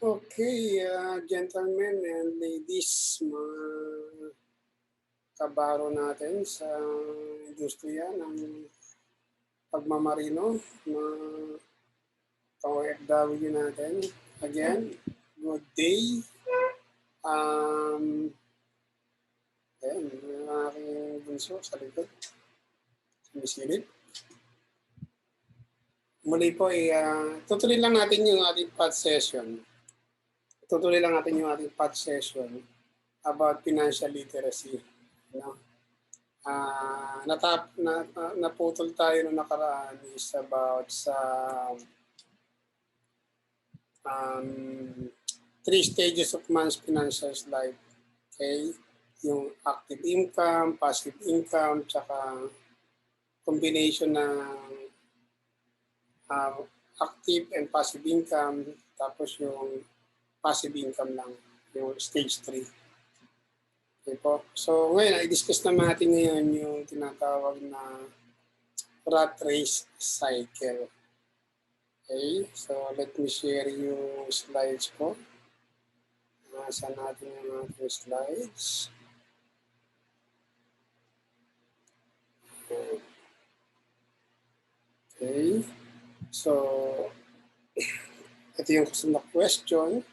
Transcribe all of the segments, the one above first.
Okay, gentlemen and ladies, mga kabaro natin sa industriya ng pagmamarino, mga ka-OFW natin. Again, good day. Ayan, yung aking bunso sa likod, sumisilip. Muli po, tutuloy lang natin yung ating pod session. Tutuloy lang natin yung ating pod session about financial literacy. No? Naputol tayo nung nakaraan is about sa 3 stages of man's financial life. Okay? Yung active income, passive income, tsaka combination ng active and passive income, tapos yung passive income lang, yung stage 3. Okay po. So ngayon, i-discuss naman natin ngayon yung tinatawag na rat race cycle. Okay, so let me share yung slides ko. Nasa natin yung ating slides. Okay, so ito yung question.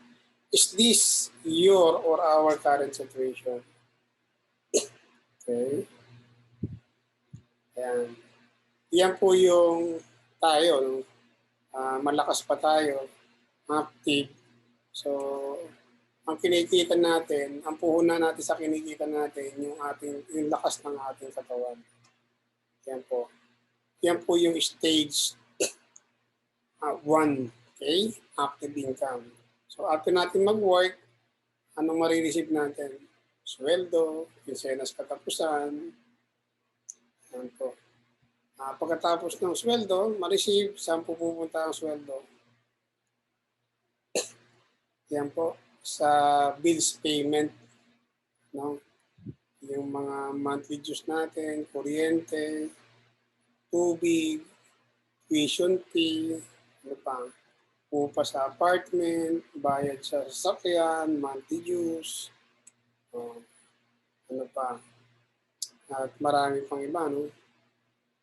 Is this your or our current situation? Okay. Ayan. Yan po yung tayo. No? Malakas pa tayo. Active. So, ang kinikita natin, ang puhunan natin sa kinikita natin, yung lakas ng ating katawan. Yan po. Yan po yung stage 1. Okay? Active income. So, after natin mag-work, anong marireceive natin? Sweldo, kinsenas katapusan. Yan po. Pagkatapos ng sweldo, ma-receive, saan po pupunta ang sweldo? Yan po, sa bills payment. No? Yung mga monthly dues natin, kuryente, tubig, tuition fee, ano pa, upa sa apartment, bayad sa sasakyan, monthly dues, ano pa, at marami pang iba, no?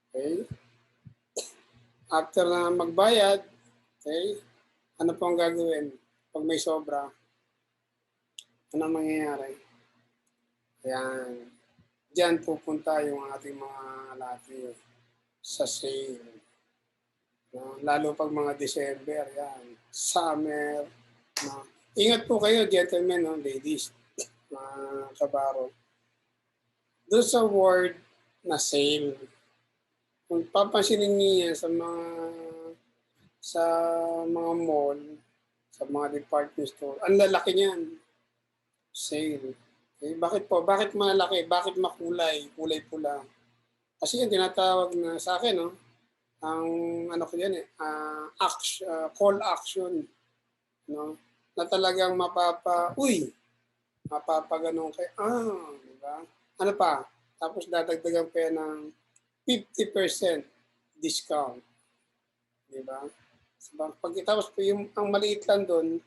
Okay? After na magbayad, okay, ano po ang gagawin? Pag may sobra, ano mangyayari? Ayan. Diyan pupunta yung ating mga lati sa sale. No? Lalo pag mga December, yan. Summer. No? Ingat po kayo, gentlemen, no? Ladies, mga kabaro. Doon sa word na sale, kung papansinin niyo yan sa mga mall, sa mga department store, ang lalaki niyan. Sale. Okay, bakit po? Bakit malaki? Bakit makulay? Kulay pula. Kasi yung tinatawag na sa akin, no? Ang ano ko yan call action, no? Na talagang mapapaganon kay, di ba? Ano pa? Tapos dadagdagan pa ng 50% discount. Di ba? Pagkatapos po yung ang maliit lang doon,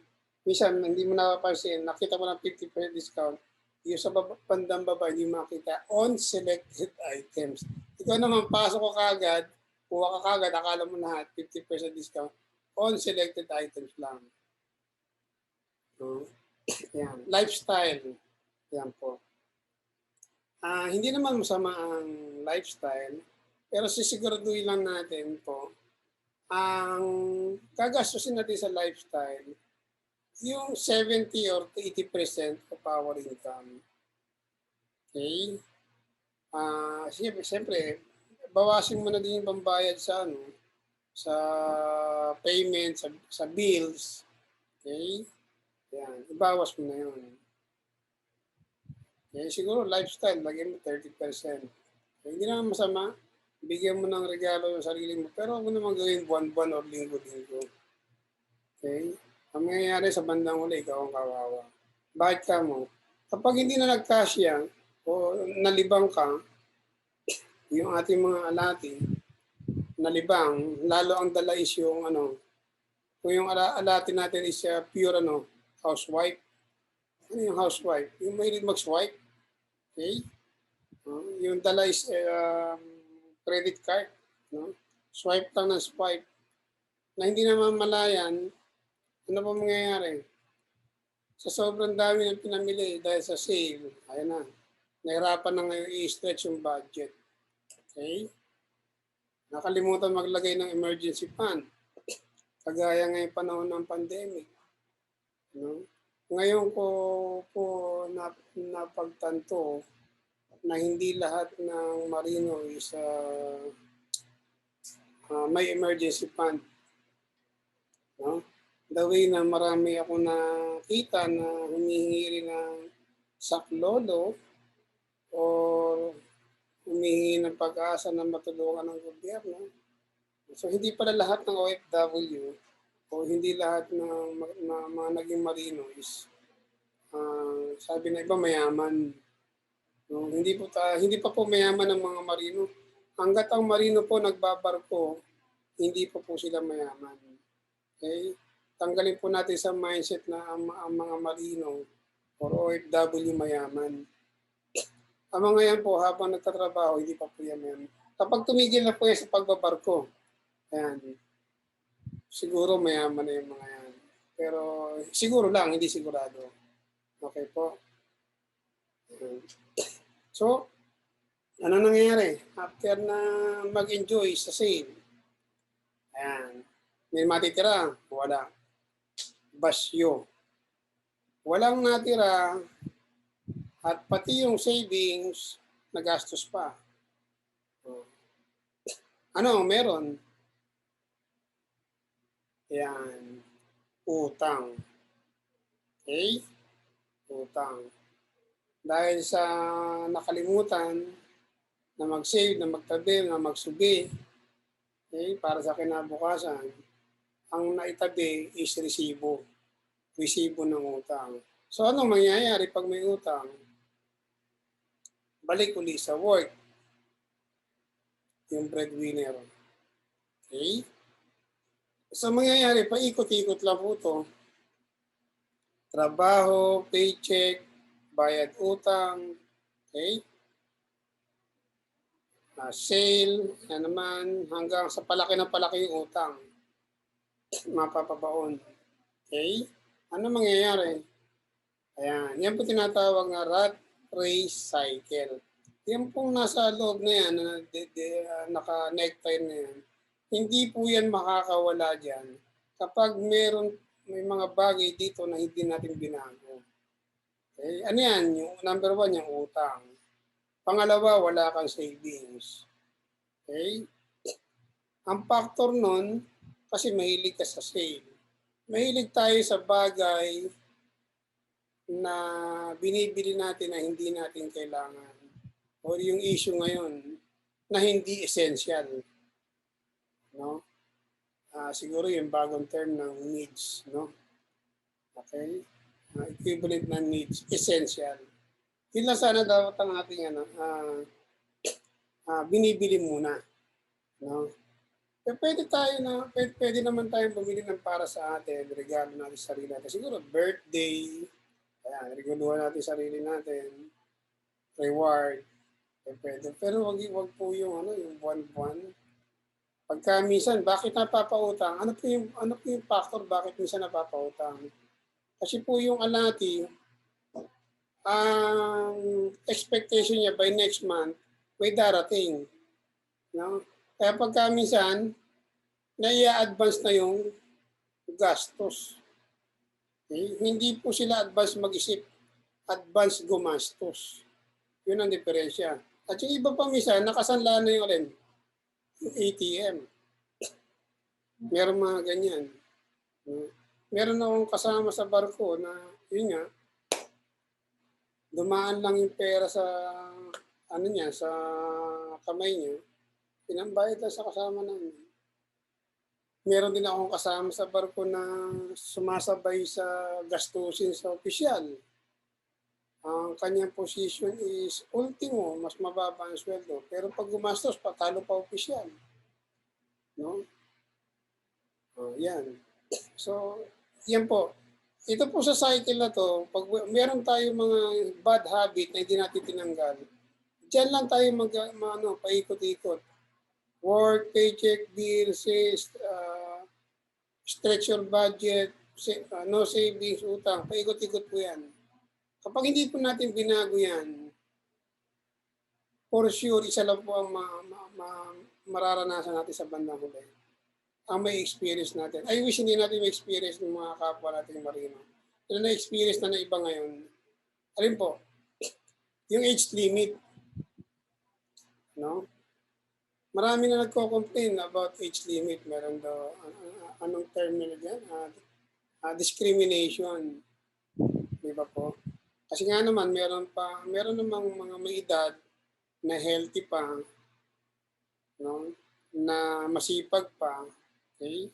minsan hindi mo napapansin, nakita mo ng 50% discount, yung sa bandang baba, hindi makita on selected items. Ikaw naman, pasok ko kagad, kuha ka kagad, akala mo lahat, 50% discount, on selected items lang. So, yan. Lifestyle. Yan po. Hindi naman masama ang lifestyle, pero sisiguraduhin lang natin po, ang gagastusin natin sa lifestyle, yung 70 or 80% of our income. Okay? Siyempre, bawasin mo na din yung pambayad sa sa payment, sa bills. Okay? Yan, ibawas mo na yun. Okay, siguro lifestyle, lagyan mo 30%. Okay, hindi naman masama. Bigyan mo ng regalo yung sarili mo, pero huwag mo naman gawin buwan-buwan o linggo-linggo. Okay? Ang mangyayari sa bandang huli, ikaw ang kawawa. Bakit ka mo? Kapag hindi na nagkasya o nalibang ka, yung ating mga alati, nalibang, lalo ang dala is yung Kung yung alatin natin is pure housewife. Ano yung housewife? Yung mahilig mag-swipe. Okay? Yung dala is credit card. No? Swipe lang ng swipe. Na hindi naman malayan, ano pa mangyayari? Sa sobrang dami ng pinamili dahil sa sale, ayun na, nahirapan na ngayon i-stretch yung budget. Okay? Nakalimutan maglagay ng emergency fund. Kagaya ngayong panahon ng pandemic. No? Ngayon ko po napagtanto na hindi lahat ng marino is may emergency fund. No? The way na marami ako nakita na humihingi rin ng saklolo o humihingi ng pag-asa na matulungan ng gobyerno. So hindi pala lahat ng OFW o hindi lahat ng mga naging marino is sabi na iba mayaman. No, hindi pa po mayaman ang mga marino. Hangga't ang marino po nagbabarko, hindi pa po sila mayaman. Okay? Tanggalin po natin sa mindset na ang mga marino or OFW mayaman. Ang mga yan po, habang nagtatrabaho, hindi pa po yan mayaman. Kapag tumigil na po yan sa pagbabarko, ayan, siguro mayaman na yung mga yan. Pero siguro lang, hindi sigurado. Okay po. So, ano nangyayari? After na mag-enjoy sa sale, ayan, may matitira, wala. Basyo. Walang natira at pati yung savings, nagastos pa. Ano, meron? Ayan, utang. Okay? Utang. Dahil sa nakalimutan na mag-save, na magtabi, na magsubi, okay, para sa kinabukasan, ang naitabi is resibo. Resibo ng utang. So anong mangyayari pag may utang? Balik uli sa work. Yung breadwinner. Okay? So mangyayari, paikot-ikot lang po ito. Trabaho, paycheck, bayad utang, okay? Sale, yan naman, hanggang sa palaki na palaki yung utang. Mapapabaon. Okay? Ano mangyayari? Ayan, yan po tinatawag na rat race cycle. Yan pong nasa loob na yan, naka-necktie na yan, hindi po yan makakawala dyan kapag may mga bagay dito na hindi natin binago. Okay? Ano yan? Yung number 1, yung utang. Pangalawa, wala kang savings. Okay? Ang factor nun, kasi mahilig ka sa sale. Mahilig tayo sa bagay na binibili natin na hindi natin kailangan. O yung issue ngayon na hindi essential. No? Siguro yung bagong term ng needs. No? Okay? Equivalent ng needs. Essential. Yun lang sana dapat ang ating binibili muna. No? Pwede naman tayong bumili ng para sa atin, regalo natin sa sarili natin. Siguro birthday, ayan, regaluhan natin sarili natin, reward, pwede. Pero wag po yung yung buwan-buwan. Pagka minsan, bakit napapautang? Ano po yung factor bakit minsan napapautang? Kasi po yung alati, ang expectation niya by next month, may darating. No? Kaya pagka minsan, nai-advance na yung gastos. Okay? Hindi po sila advance mag-isip, advance gumastos. Yun ang diferensya. At yung iba pa minsan, nakasanla na yung ATM. Meron mga ganyan. Meron akong kasama sa barko na, yun nga, dumaan lang yung pera sa, sa kamay niya, pinambayad lang sa kasama namin. Meron din akong kasama sa barko na sumasabay sa gastusin sa opisyal. Ang kanyang position is ultimo, mas mababa ang sweldo. Pero pag gumastos, patalo pa opisyal. No? Yan. So, yan po. Ito po sa cycle na to, pag meron tayong mga bad habit na hindi natin tinanggal, diyan lang tayo paikot-ikot. Work, paycheck, bills, stretch your budget, no savings, utang, paikot-ikot po yan. Kapag hindi po natin binago yan, for sure, isa lang po ang mararanasan natin sa bandang huli. Ang may experience natin. I wish hindi natin may experience ng mga kapwa natin marino. Pero na-experience na iba ngayon. Alin po, yung age limit. No? Marami na nagko-complain about age limit. Meron daw, anong term nila dyan? Discrimination. Di ba po? Kasi nga naman, meron namang mga may edad na healthy pa, no? Na masipag pa, okay?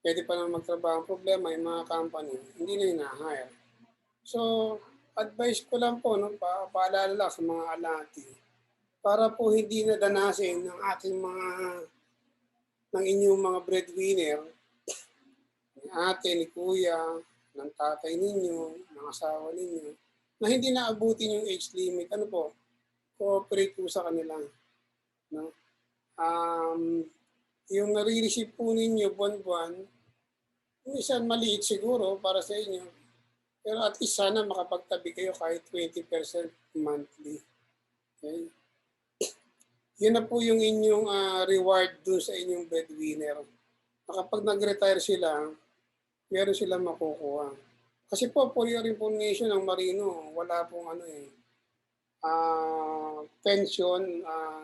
Pwede pa naman magtrabaho. Ang problema, yung mga company, hindi na hina-hire. So, advice ko lang po, no, paalala lang sa mga alati, para po hindi na danasin ng ating ng inyong mga breadwinner, ni ate, ni kuya, ng tatay ninyo, ng asawa ninyo, na hindi naabutin yung age limit. Ano po? Cooperate po sa kanila. No? Yung nare-receive po ninyo buwan-buwan, minsan maliit siguro para sa inyo, pero at least sana makapagtabi kayo kahit 20% monthly. Okay? Yun na po yung inyong reward dun sa inyong breadwinner. Kapag nag-retire sila, meron silang makukuha. Kasi po, for your information, ang marino, wala pong pension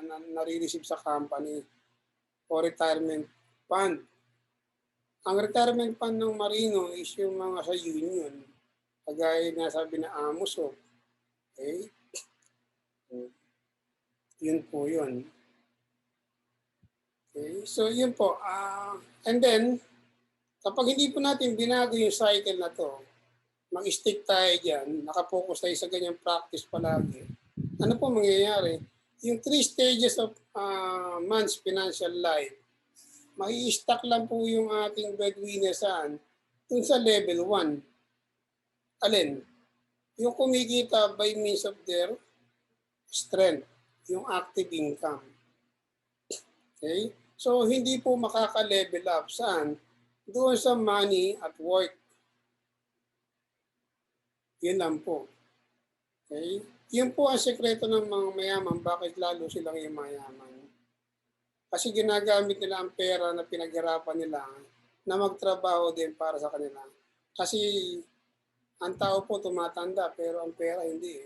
na nare-receive sa company o retirement fund. Ang retirement fund ng marino is yung mga sa union. Kagaya na sabi na AMUSO. Okay? Yun po yun. Okay? So yun po. And then, kapag hindi po natin binago yung cycle na to, mag-stick tayo dyan, nakapokus tayo sa ganyang practice palagi, ano po mangyayari? Yung 3 stages of man's financial life, mai-stack lang po yung ating breadwinner saan? Dun sa level 1. Alin? Yung kumikita by means of their strength, yung active income. Okay? So, hindi po makaka-level up saan? Doon sa money at work. Yun lang po. Okay? Yun po ang sekreto ng mga mayaman, bakit lalo silang yung mayaman. Kasi ginagamit nila ang pera na pinaghirapan nila na magtrabaho din para sa kanila. Kasi ang tao po tumatanda pero ang pera hindi.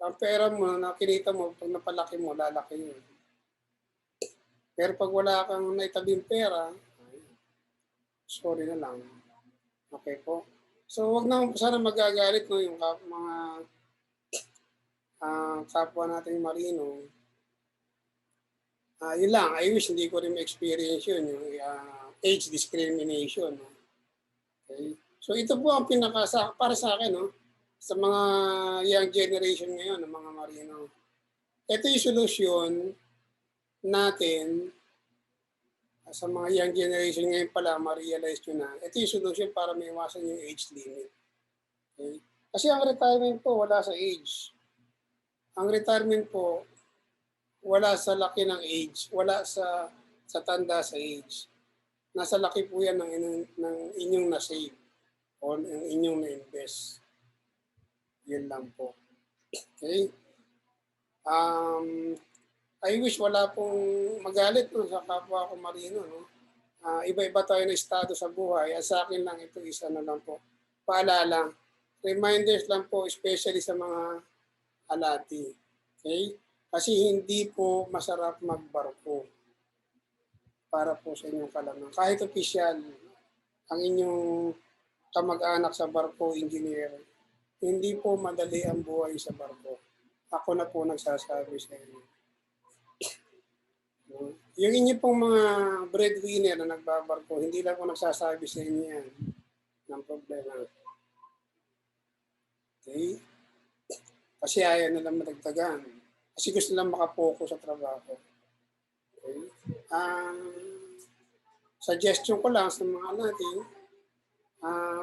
Ang pera mo na kinita mo, pag napalaki mo, lalaki yun. Pero pag wala kang naitabing pera, sorry na lang. Okay po. So wag na sana magagalit no, yung mga kapwa nating marino. Yun lang, I wish hindi ko rin ma-experience yun, yung age discrimination. No? Okay? So ito po ang para sa akin, no? Sa mga young generation ngayon, ng mga marino. Ito yung solusyon natin sa mga young generation ngayon pala, ma-realize nyo na. Ito yung solusyon para maiwasan yung age limit. Okay? Kasi ang retirement po, wala sa age. Ang retirement po, wala sa laki ng age, wala sa tanda sa age. Nasa laki po yan ng inyong na-save o ng inyong na-invest. Yun lang po. Okay? I wish wala pong magalit no, sa kapwa ko marino. No? Iba-iba tayo na estado sa buhay. At sa akin lang ito, isa na lang po. Paalala, reminders lang po, especially sa mga alati. Okay? Kasi hindi po masarap magbarko para po sa inyong kalaman. Kahit opisyal, ang inyong kamag-anak sa barko, engineer, hindi po madali ang buhay sa barko. Ako na po nagsasabi sa inyo. Yung inyo pong mga breadwinner na nagbabarko, hindi lang po nagsasabi sa inyo yan ng problema. Okay? Kasi ayaw nilang madagdagan. Kasi gusto lang makapokus sa trabaho. Okay? suggestion ko lang sa mga natin,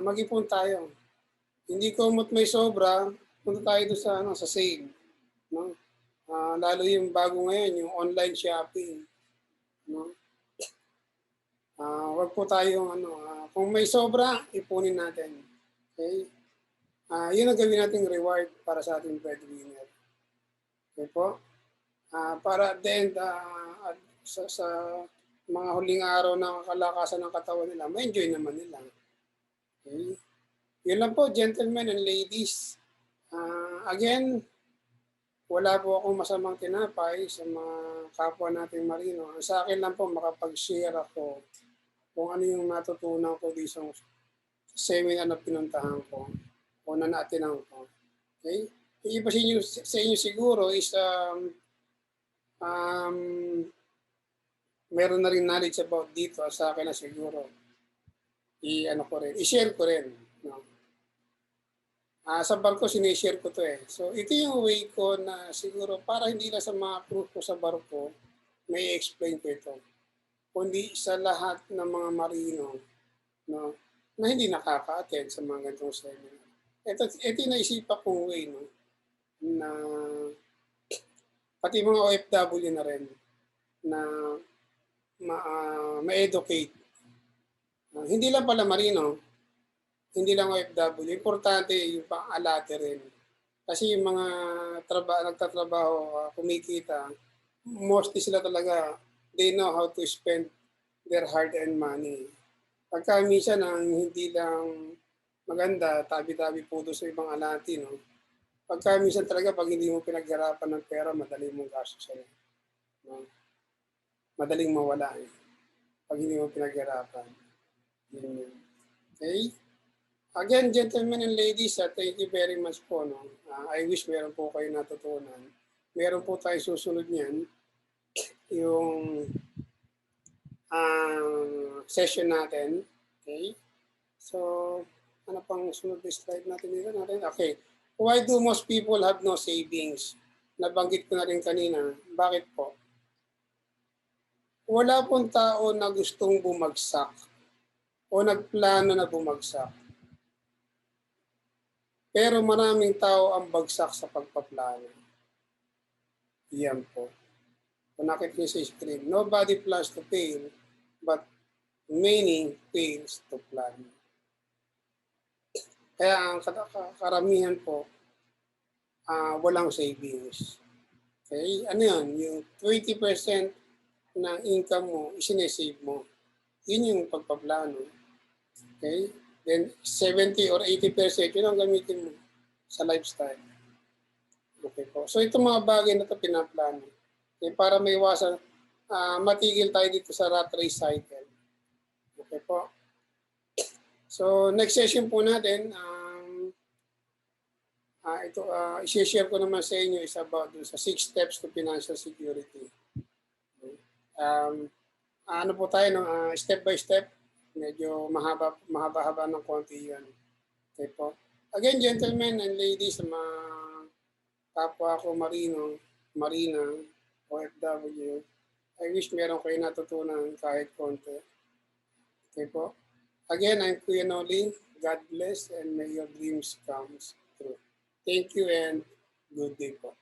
mag-ipon tayo. Hindi ko may sobra, punta tayo doon sa sa sale, no? Lalo yung bago ngayon, yung online shopping, no? Wag po tayong kung may sobra, ipunin natin. Okay? Yun ang gawin nating reward para sa ating breadwinner. Okay po? Para at the end, sa mga huling araw ng kalakasan ng katawan nila, ma-enjoy naman nila. Okay? Yun lang po, gentlemen and ladies. Again, wala po akong masamang tinapay sa mga kapwa nating marino. Sa akin lang po, makapag-share ako kung ano yung natutunan ko dito sa seminar na pinuntahan ko o na naatinan ko. Okay? Yung iba sa inyo siguro is meron na rin knowledge about dito. Sa akin na siguro i-share ko rin. No? Sa barko, sinishare ko to eh. So, ito yung way ko na siguro para hindi lang sa mga crew ko sa barko, may explain ko ito. Kundi sa lahat ng mga marino, no, na hindi nakaka-attend sa mga ganitong seminar. Ito yung naisipan kong way, no, na pati mga OFW na rin, na ma-educate. Hindi lang pala marino, hindi lang OFW, importante yung pang-alate rin. Kasi yung mga nagtatrabaho, kumikita, mostly sila talaga, they know how to spend their hard-earned money. Pagka minsan ang hindi lang maganda, tabi-tabi po doon sa ibang alati, no? Pagka minsan talaga, pag hindi mo pinaghirapan ng pera, madali mong gastusin. No? Madaling mawala eh. Pag hindi mo pinaghirapan. Okay? Again, gentlemen and ladies, thank you very much po. No? I wish meron po kayo natutunan. Meron po tayo susunod niyan, yung session natin. Okay? So, ano pang sunod na slide natin dito natin? Okay. Why do most people have no savings? Nabanggit ko na rin kanina. Bakit po? Wala pong tao na gustong bumagsak o nagplano na bumagsak. Pero maraming tao ang bagsak sa pagpaplano. Yan po. Kung nakita niyo sa screen, nobody plans to fail, but many fails to plan. Kaya ang karamihan po, walang savings. Okay? Ano yun? Yung 20% ng income mo, isinesave mo. Yun yung pagpaplano. Okay? Then 70 or 80%, yun ang gamitin mo sa lifestyle. Okay po. So itong mga bagay na ito pinaplano. Okay, para may iwasan, matigil tayo dito sa rat race cycle. Okay po. So next session po natin, i-share ko naman sa inyo is about sa 6 steps to financial security. Okay. Ano po tayo, no? Step by step. Medyo mahaba-haba ng konti yun. Okay po. Again, gentlemen and ladies, mga kapwa ko Marina, OFW, I wish meron kayo natutunan kahit konti. Okay po. Again, I'm Kuya Noli. God bless and may your dreams come true. Thank you and good day po.